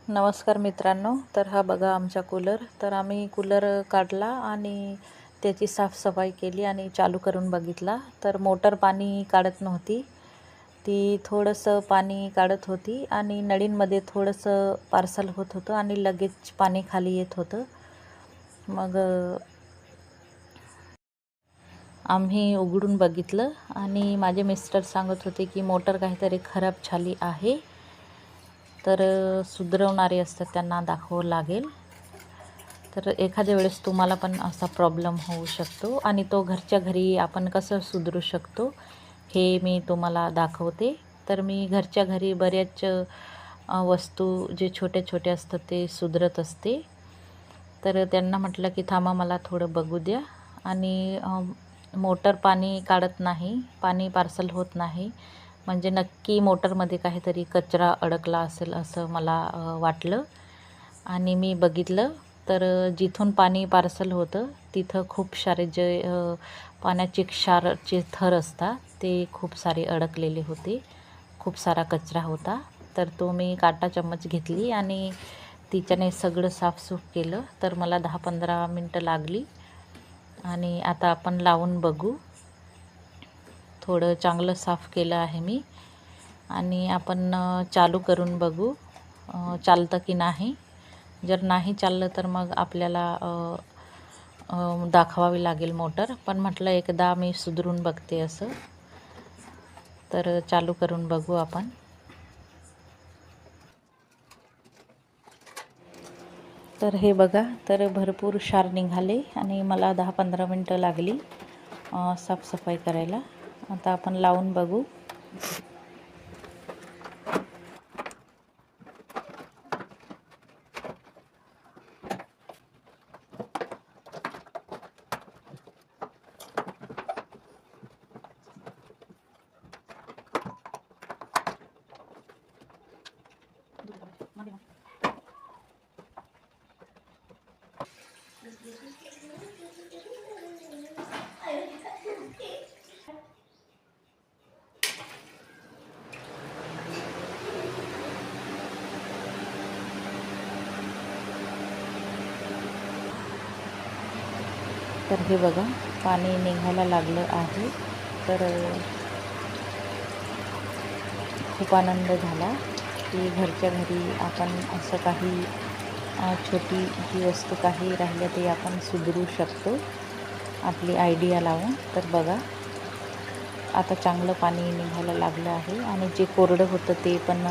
नमस्कार मित्रांनो, तर हा बघा आमचा कूलर. तर आम्ही कूलर काढला आणि त्याची साफसफाई केली आणि चालू करून बघितला. तर मोटर पाणी काढत नव्हती, ती थोडंसं पाणी काढत होती आणि नळींमध्ये थोडंसं पार्सल होत होतं आणि लगेच पाणी खाली येत होतं. मग आम्ही उघडून बघितलं आणि माझे मिस्टर सांगत होते की मोटर काहीतरी खराब झाली आहे, तर सुधरवणारे असतात त्यांना दाखवावं लागेल. तर एखाद्या वेळेस तुम्हाला पण असा प्रॉब्लेम होऊ शकतो आणि तो घरच्या घरी आपण कसं सुधरू शकतो हे मी तुम्हाला दाखवते. तर मी घरच्या घरी बऱ्याच वस्तू जे छोटे छोटे असतात ते सुधरत असते. तर त्यांना म्हटलं की थांबा, मला थोडं बघू द्या. आणि मोटर पाणी काढत नाही, पाणी पार्सल होत नाही, म्हणजे नक्की मोटरमध्ये काहीतरी कचरा अडकला असेल असं मला वाटलं. आणि मी बघितलं तर जिथून पाणी पार्सल होतं तिथं खूप सारे जे पाण्याचे क्षारचे थर असतात ते खूप सारे अडकलेले होते, खूप सारा कचरा होता. तर तो मी काटा चम्मच घेतली आणि तिच्याने सगळं साफसूफ केलं. तर मला 10-15 मिनटं लागली. आणि आता आपण लावून बघू. थोडं चांगलं साफ केलं आहे मी आणि आपण चालू करून बघू चालतं की नाही. जर नाही चाललं तर मग आपल्याला दाखवावी लागेल मोटर. पण म्हटलं एकदा मी सुधरून बघते असं. तर चालू करून बघू आपण. तर हे बघा, तर भरपूर क्षार निघाले आणि मला 10-15 मिनटं लागली साफसफाई करायला. आता आपण लावून बघू. तर हे बघा, पाणी निघायला लागलं आहे. तर खूप आनंद झाला की घरच्या घरी आपण असं काही छोटी जी वस्तू काही राहिल्या ते आपण सुधरू शकतो आपली आयडिया लावून. तर बघा, आता चांगलं पाणी निघायला लागलं आहे आणि जे कोरडं होतं ते पण